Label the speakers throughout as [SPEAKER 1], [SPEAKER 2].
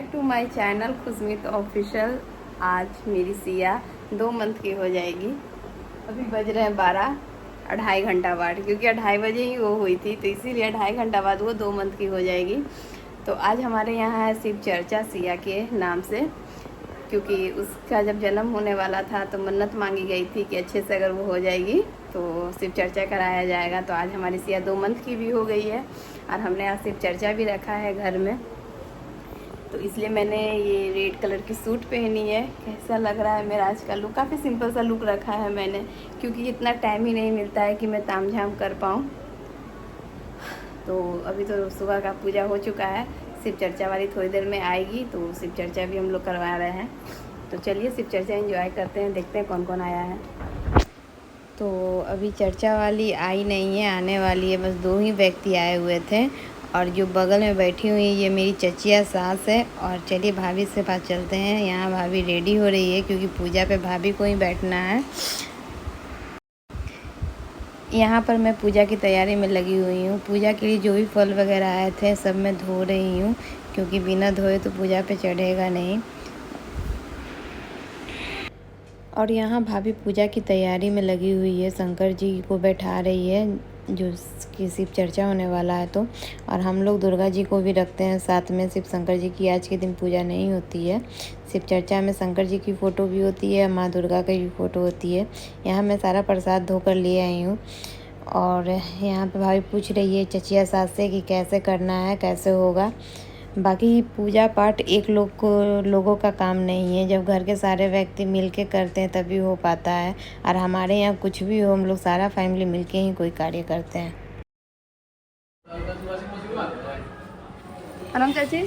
[SPEAKER 1] Back to my channel Khushmeet official. आज मेरी Siya 2 month की हो जाएगी। अभी बज रहे हैं 12, 2.5 घंटा बाद, क्योंकि 2:30 बजे ही वो हुई थी, तो इसीलिए 2.5 घंटा बाद वो 2 मंथ की हो जाएगी। तो आज हमारे यहाँ है शिव चर्चा सिया के नाम से, क्योंकि उसका जब जन्म होने वाला था तो मन्नत मांगी गई थी कि अच्छे से अगर वो हो जाएगी तो शिव चर्चा कराया जाएगा। तो आज हमारी सिया 2 मंथ की भी हो गई है और हमने आज शिव चर्चा भी रखा है घर में। तो इसलिए मैंने ये रेड कलर की सूट पहनी है। कैसा लग रहा है मेरा आज का लुक? काफ़ी सिंपल सा लुक रखा है मैंने, क्योंकि इतना टाइम ही नहीं मिलता है कि मैं तामझाम कर पाऊँ। तो अभी तो सुबह का पूजा हो चुका है, शिव चर्चा वाली थोड़ी देर में आएगी, तो शिव चर्चा भी हम लोग करवा रहे हैं। तो चलिए शिव चर्चा एंजॉय करते हैं, देखते हैं कौन कौन आया है। तो अभी चर्चा वाली आई नहीं है, आने वाली है, बस 2 ही व्यक्ति आए हुए थे। और जो बगल में बैठी हुई है ये मेरी चचिया सास है। और चलिए भाभी से पास चलते हैं। यहाँ भाभी रेडी हो रही है, क्योंकि पूजा पे भाभी को ही बैठना है। यहाँ पर मैं पूजा की तैयारी में लगी हुई हूँ। पूजा के लिए जो भी फल वगैरह आए थे सब मैं धो रही हूँ, क्योंकि बिना धोए तो पूजा पे चढ़ेगा नहीं। और यहाँ भाभी पूजा की तैयारी में लगी हुई है, शंकर जी को बैठा रही है, जो की शिव चर्चा होने वाला है। तो और हम लोग दुर्गा जी को भी रखते हैं साथ में। शिव शंकर जी की आज के दिन पूजा नहीं होती है। शिव चर्चा में शंकर जी की फ़ोटो भी होती है, माँ दुर्गा की भी फ़ोटो होती है। यहाँ मैं सारा प्रसाद धोकर ले आई हूँ। और यहाँ पे भाभी पूछ रही है चचिया सास से कि कैसे करना है, कैसे होगा। बाकी पूजा पाठ एक लोगों का काम नहीं है, जब घर के सारे व्यक्ति मिलके करते हैं तभी हो पाता है। और हमारे यहाँ कुछ भी हो, हम लोग सारा फैमिली मिलके ही कोई कार्य करते हैं। चाची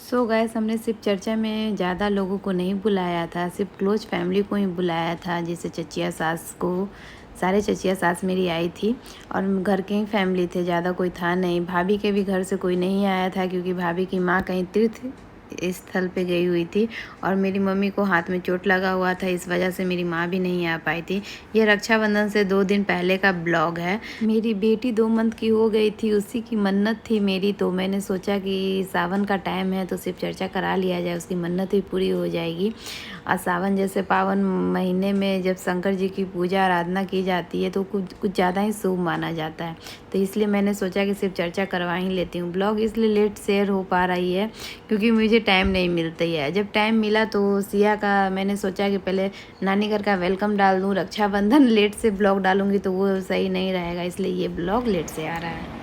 [SPEAKER 1] सो गैस, हमने सिर्फ चर्चा में ज़्यादा लोगों को नहीं बुलाया था, सिर्फ क्लोज फैमिली को ही बुलाया था। जैसे चचिया सास को, सारे चचिया सास मेरी आई थी और घर के ही फैमिली थे, ज़्यादा कोई था नहीं। भाभी के भी घर से कोई नहीं आया था, क्योंकि भाभी की माँ कहीं तीर्थ स्थल पे गई हुई थी और मेरी मम्मी को हाथ में चोट लगा हुआ था, इस वजह से मेरी माँ भी नहीं आ पाई थी। ये रक्षाबंधन से 2 दिन पहले का ब्लॉग है। मेरी बेटी 2 मंथ की हो गई थी, उसी की मन्नत थी मेरी। तो मैंने सोचा कि सावन का टाइम है तो शिव चर्चा करा लिया जाए, उसकी मन्नत भी पूरी हो जाएगी। और सावन जैसे पावन महीने में जब शंकर जी की पूजा आराधना की जाती है तो कुछ ज़्यादा ही शुभ माना जाता है। तो इसलिए मैंने सोचा कि शिव चर्चा करवा ही लेती हूँ। ब्लॉग इसलिए लेट शेयर हो पा रही है, क्योंकि मुझे टाइम नहीं मिलता ही है। जब टाइम मिला तो सिया का मैंने सोचा कि पहले नानी घर का वेलकम डाल दूँ, रक्षाबंधन लेट से ब्लॉग डालूँगी तो वो सही नहीं रहेगा, इसलिए ये ब्लॉग लेट से आ रहा है।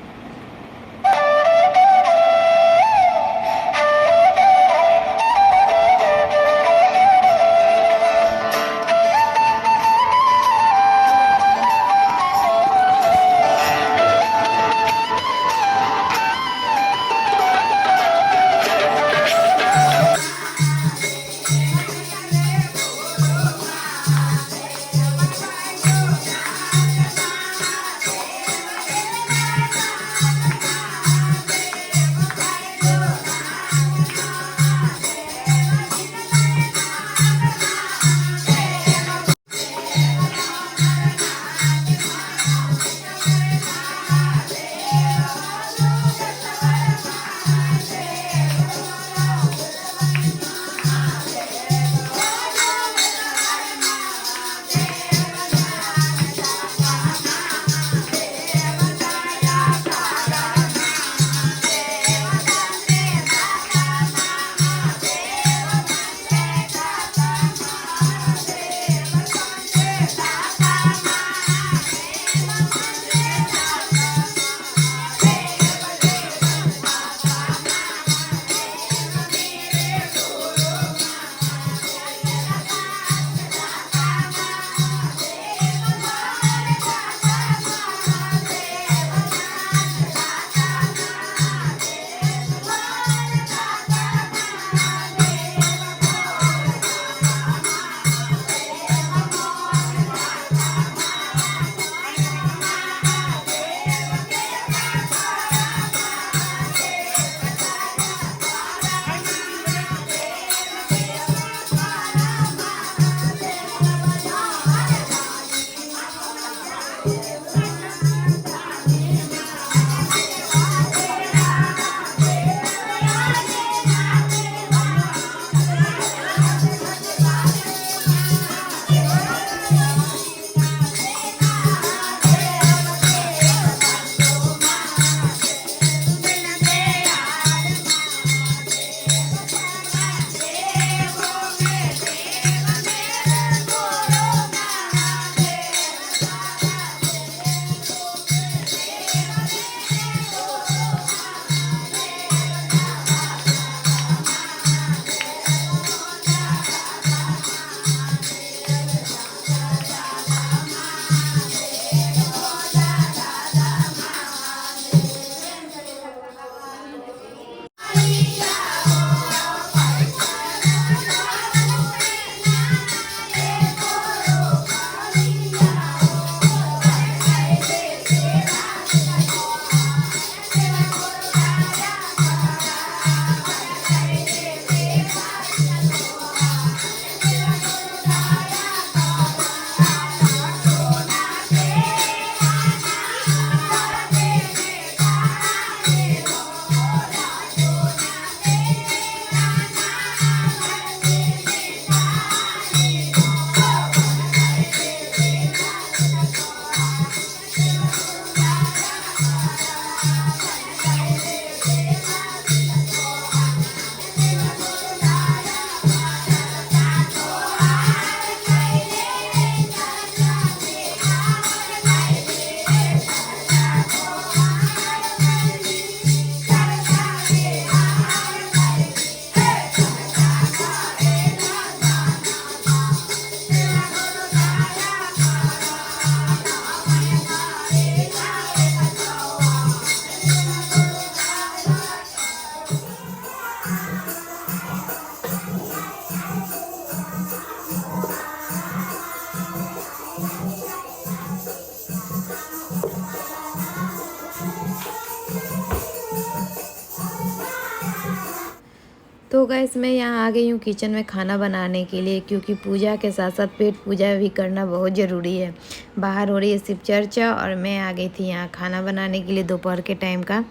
[SPEAKER 2] तो गाइस मैं यहाँ आ गई हूँ किचन में खाना बनाने के लिए, क्योंकि पूजा के साथ साथ पेट पूजा भी करना बहुत ज़रूरी है। बाहर हो रही है शिव चर्चा और मैं आ गई थी यहाँ खाना बनाने के लिए दोपहर के टाइम का।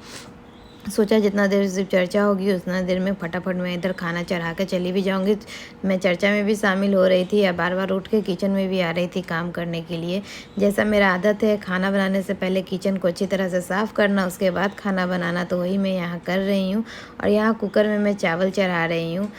[SPEAKER 2] सोचा जितना देर शिव चर्चा होगी उतना देर में फटाफट मैं इधर खाना चढ़ा के चली भी जाऊंगी। मैं चर्चा में भी शामिल हो रही थी या बार बार उठ के किचन में भी आ रही थी काम करने के लिए। जैसा मेरा आदत है खाना बनाने से पहले किचन को अच्छी तरह से साफ़ करना, उसके बाद खाना बनाना, तो वही मैं यहाँ कर रही हूँ। और यहाँ कुकर में मैं चावल चढ़ा रही हूँ।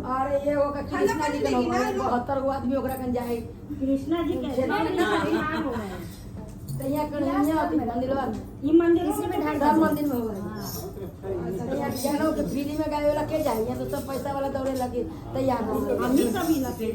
[SPEAKER 3] और ये वो कृष्णा जी के 72 गो आदमी ओकरा कन जाए कृष्णा जी के तैया कन्हैया होती मंदिरवा में ई मंदिर में ढाल सब मंदिर में हो तैया जानो के फ्री में गाय वाला के जाए तो सब पैसा वाला दौड़े लगे तैयार हम ही सब ही लगे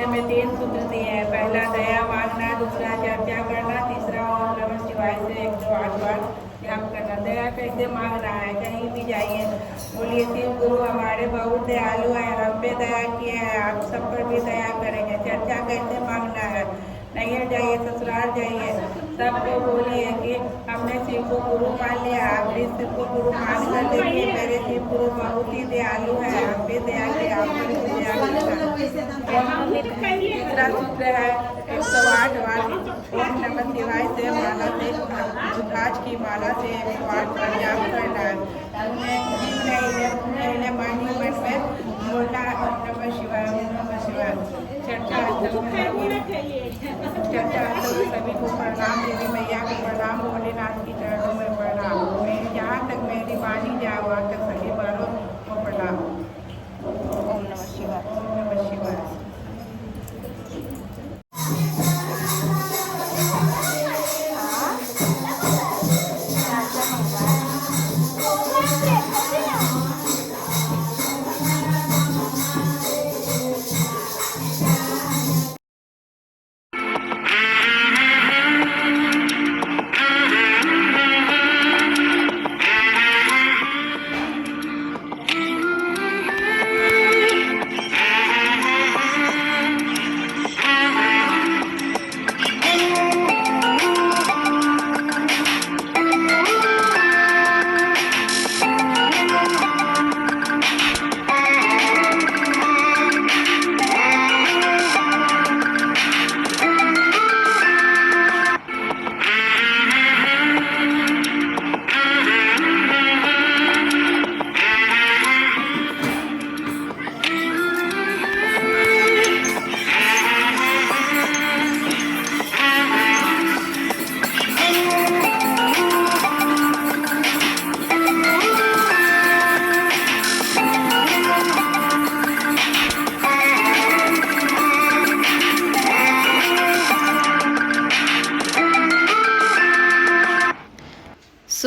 [SPEAKER 4] में 3 सूत्र दिए हैं। पहला दया मांगना, दूसरा चर्चा करना, तीसरा ओम नमः शिवाय से 108 बार जाप करना। दया कैसे मांगना है? कहीं भी जाइए बोलिए शिव गुरु हमारे बहुत दयालु है, हम पे दया किए हैं, आप सब पर भी दया करेंगे। चर्चा कैसे मांगना है? नैहर जाइए, ससुराल जाइए, सबको बोलिए कि हमने शिव को गुरु मान लिया, आप भी शिव को गुरु मान कर देखिए, मेरे शिव गुरु बहुत ही दयालु है, हम पे दया किए, आप पर भी दया करें। तीसरा सूत्र है 108 बार ओम नमः शिवाय से माला से रुद्राक्ष की माला से 108 बार जाप करना है। उन्हें मन में बोलना नमः शिवाय, नमः शिवाय। चर्चा सभी को प्रणाम, देवी मैया को प्रणाम, भोलेनाथ की चरणों में प्रणाम। मैं जहाँ तक मेरी वाणी जाए वहाँ तक सभी बारों को प्रणाम। ओम नमः शिवाय, ओम नमः शिवाय।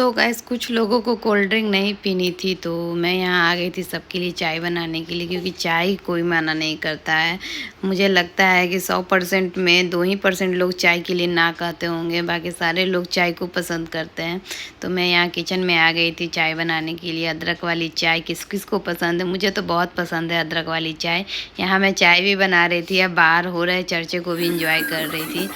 [SPEAKER 2] सो गाइस कुछ लोगों को कोल्ड ड्रिंक नहीं पीनी थी, तो मैं यहाँ आ गई थी सबके लिए चाय बनाने के लिए, क्योंकि चाय कोई मना नहीं करता है। मुझे लगता है कि 100% में 2% लोग चाय के लिए ना कहते होंगे, बाकी सारे लोग चाय को पसंद करते हैं। तो मैं यहाँ किचन में आ गई थी चाय बनाने के लिए। अदरक वाली चाय किस किस को पसंद है? मुझे तो बहुत पसंद है अदरक वाली चाय। यहाँ मैं चाय भी बना रही थी, अब बाहर हो रहे चर्चे को भी इंजॉय कर रही थी।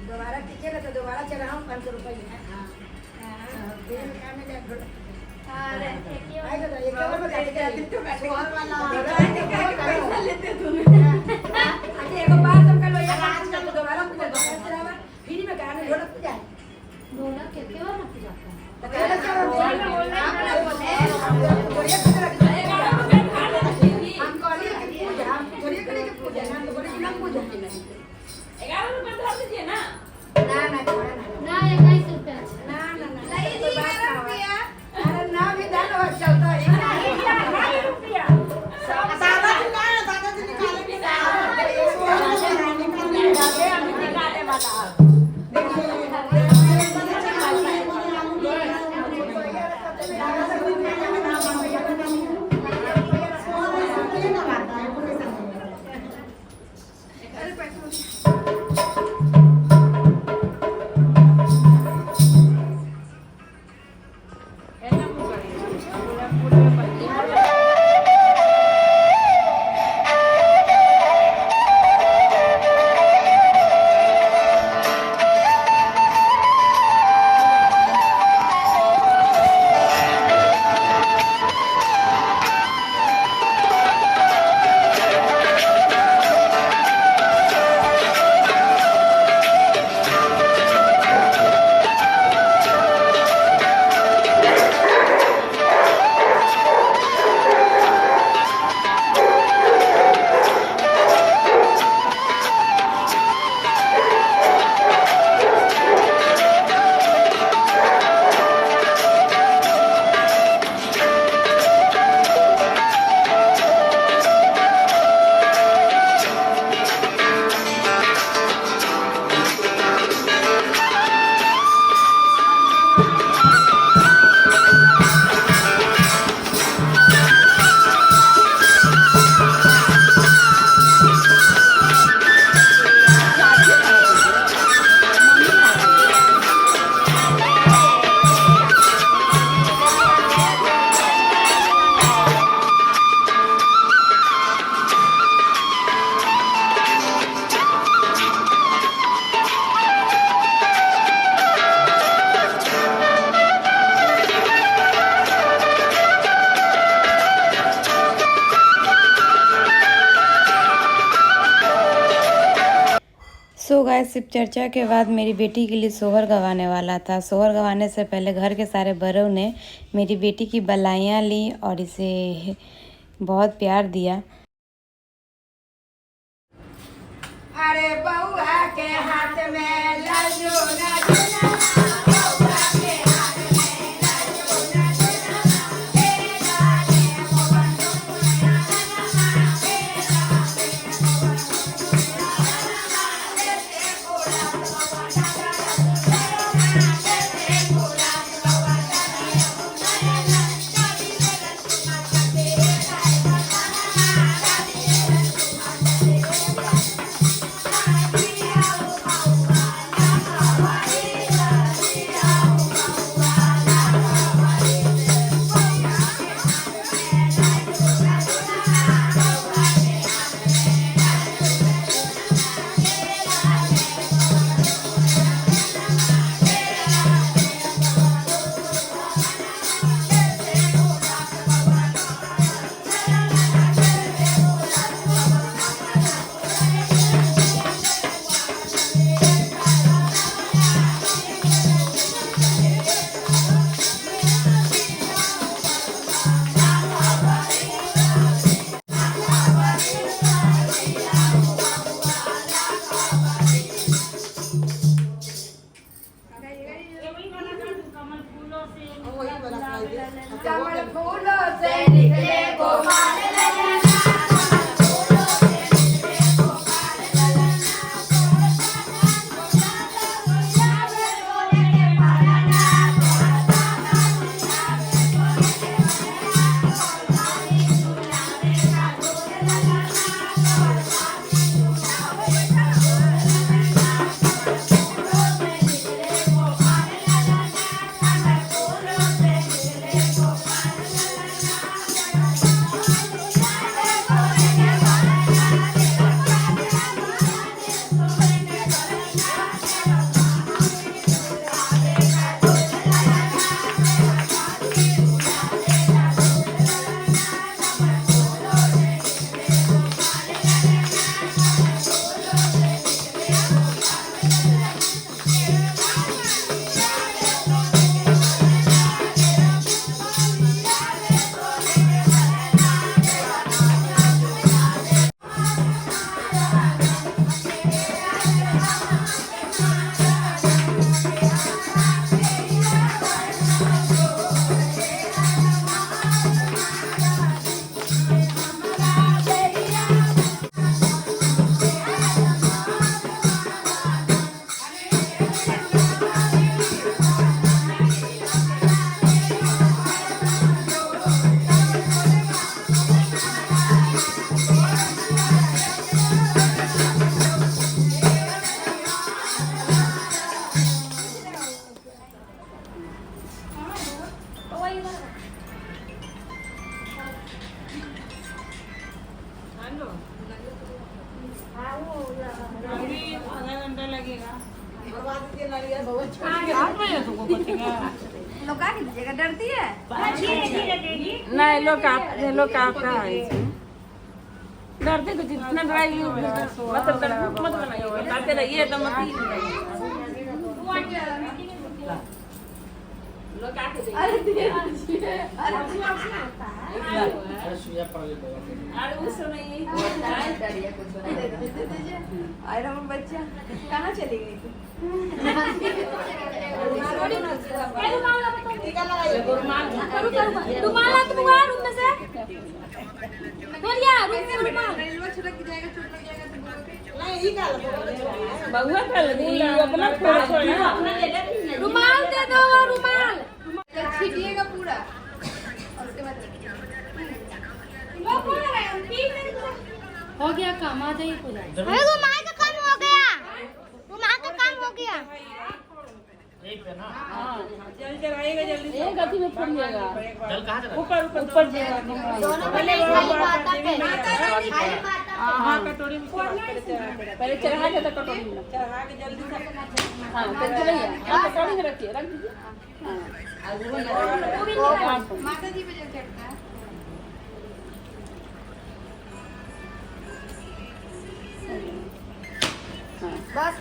[SPEAKER 3] दोबारा टिके तो दोबारा चढ़ाऊं 500 रुपये।
[SPEAKER 2] सुबह शिव चर्चा के बाद मेरी बेटी के लिए सोहर गवाने वाला था। सोहर गवाने से पहले घर के सारे बड़ों ने मेरी बेटी की बलाइयाँ ली और इसे बहुत प्यार दिया।
[SPEAKER 3] अरे बउआ के हाथ में लड्डू कमल फूलों से निकले गोपाल
[SPEAKER 1] लोग का कीजिएगा, डरती है
[SPEAKER 4] नहीं लोग आपका है इसमें डरते तो जितना डराइए मतलब डर मत बनाइए बताते रहिए तो मत
[SPEAKER 1] अरे दीजिए,
[SPEAKER 4] अरे उस समय
[SPEAKER 1] अरे हम बच्चा कहाँ चली गई थी?
[SPEAKER 4] बहुआ कर दी अपना
[SPEAKER 3] रुमाल दे दो, रुमाल
[SPEAKER 1] छीटिएगा पूरा और उसके बाद
[SPEAKER 3] हो गया काम, आ जाइए पूजा।
[SPEAKER 5] रुमाल का काम हो गया, रुमाल का काम हो गया।
[SPEAKER 4] जल्दी चलाइएगा जल्दी से गति में फट जाएगा ऊपर ऊपर
[SPEAKER 5] दोनों पहले
[SPEAKER 4] हाँ कटोरी में पहले चढ़ा के तो कटोरी में चढ़ा के जल्दी से हाँ चलिए हाँ कटोरी में रखिए रख दीजिए
[SPEAKER 1] माता जी पे जो चढ़ता है बस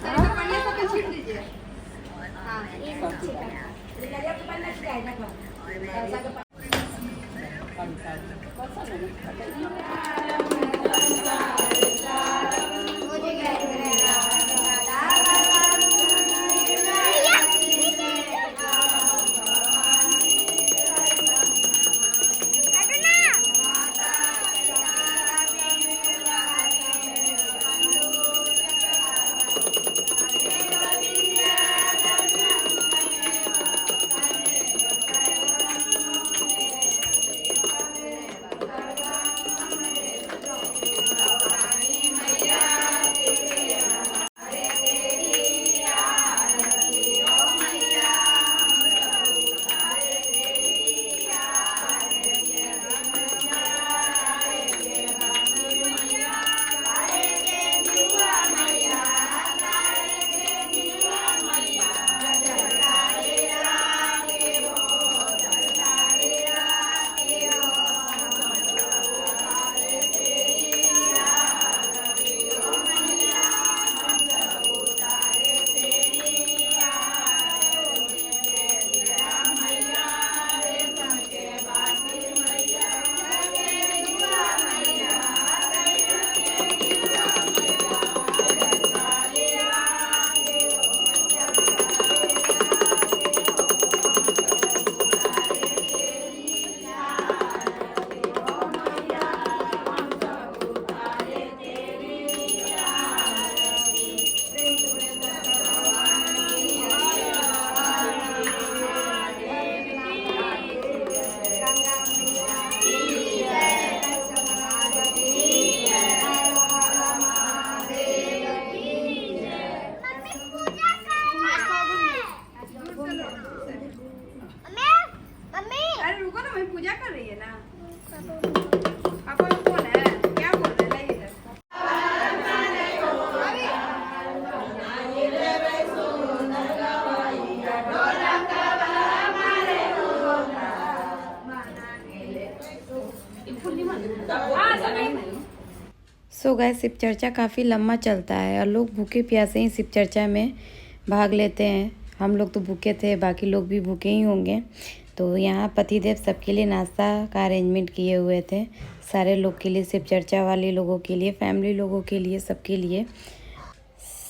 [SPEAKER 1] अरे रुको ना, मैं पूजा कर रही है ना। पापा कौन है, क्या बोल रहे, लाइए इधर।
[SPEAKER 2] सो गाइस, शिव चर्चा काफ़ी लम्बा चलता है और लोग भूखे प्यासे ही शिव चर्चा में भाग लेते हैं। हम लोग तो भूखे थे, बाकी लोग भी भूखे ही होंगे। तो यहाँ पतिदेव सबके लिए नाश्ता का अरेंजमेंट किए हुए थे, सारे लोग के लिए, शिव चर्चा वाले लोगों के लिए, फैमिली लोगों के लिए, सबके लिए।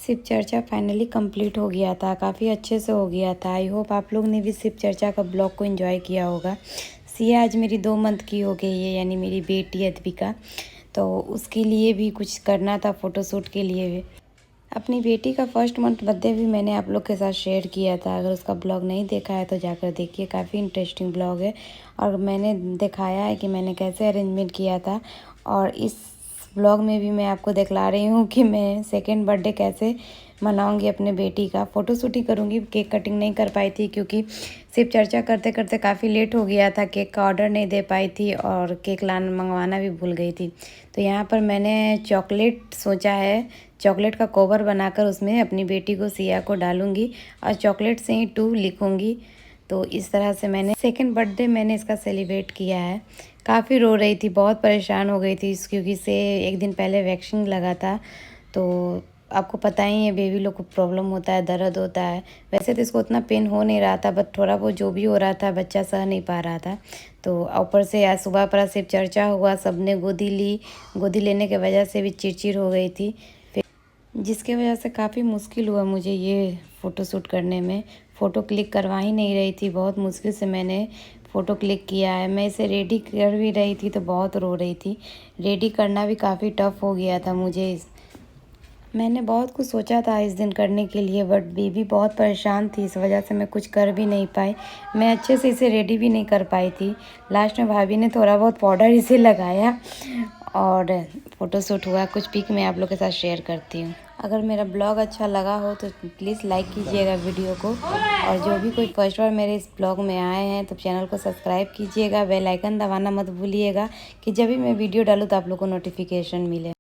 [SPEAKER 2] शिव चर्चा फाइनली कंप्लीट हो गया था, काफ़ी अच्छे से हो गया था। आई होप आप लोग ने भी शिव चर्चा का ब्लॉग को एंजॉय किया होगा। सिया आज मेरी 2 मंथ की हो गई है, यानी मेरी बेटी अद्विका। तो उसके लिए भी कुछ करना था, फ़ोटोशूट के लिए भी। अपनी बेटी का फर्स्ट मंथ बर्थडे भी मैंने आप लोग के साथ शेयर किया था। अगर उसका ब्लॉग नहीं देखा है तो जाकर देखिए, काफ़ी इंटरेस्टिंग ब्लॉग है। और मैंने दिखाया है कि मैंने कैसे अरेंजमेंट किया था। और इस ब्लॉग में भी मैं आपको दिखला रही हूँ कि मैं सेकेंड बर्थडे कैसे मनाऊंगी अपने बेटी का। फ़ोटोशूट ही करूँगी, केक कटिंग नहीं कर पाई थी क्योंकि शिव चर्चा करते करते काफ़ी लेट हो गया था। केक का ऑर्डर नहीं दे पाई थी और केक मंगवाना भी भूल गई थी। तो यहाँ पर मैंने चॉकलेट सोचा है, चॉकलेट का कवर बनाकर उसमें अपनी बेटी को, सिया को डालूँगी और चॉकलेट से ही 2 लिखूँगी। तो इस तरह से मैंने सेकेंड बर्थडे मैंने इसका सेलिब्रेट किया है। काफ़ी रो रही थी, बहुत परेशान हो गई थी क्योंकि इसे 1 दिन पहले वैक्सीन लगा था। तो आपको पता ही है, बेबी लोग को प्रॉब्लम होता है, दर्द होता है। वैसे तो इसको उतना पेन हो नहीं रहा था, बट थोड़ा बहुत जो भी हो रहा था बच्चा सह नहीं पा रहा था। तो ऊपर से आज सुबह पर शिव चर्चा हुआ, सबने गोदी ली। गोदी लेने की वजह से भी चिड़चिड़ हो गई थी, जिसके वजह से काफ़ी मुश्किल हुआ मुझे ये फ़ोटोशूट करने में। फ़ोटो क्लिक करवा ही नहीं रही थी, बहुत मुश्किल से मैंने फ़ोटो क्लिक किया है। मैं इसे रेडी कर भी रही थी तो बहुत रो रही थी। रेडी करना भी काफ़ी टफ़ हो गया था मुझे। मैंने बहुत कुछ सोचा था इस दिन करने के लिए, बट बेबी बहुत परेशान थी, इस वजह से मैं कुछ कर भी नहीं पाई। मैं अच्छे से इसे रेडी भी नहीं कर पाई थी। लास्ट में भाभी ने थोड़ा बहुत पाउडर इसे लगाया और फ़ोटोशूट हुआ। कुछ पिक मैं आप लोग के साथ शेयर करती हूँ। अगर मेरा ब्लॉग अच्छा लगा हो तो प्लीज़ लाइक कीजिएगा वीडियो को। और जो भी कोई फर्स्ट बार मेरे इस ब्लॉग में आए हैं तो चैनल को सब्सक्राइब कीजिएगा, बेल आइकन दबाना मत भूलिएगा कि जब भी मैं वीडियो डालूँ तो आप लोग को नोटिफिकेशन मिले।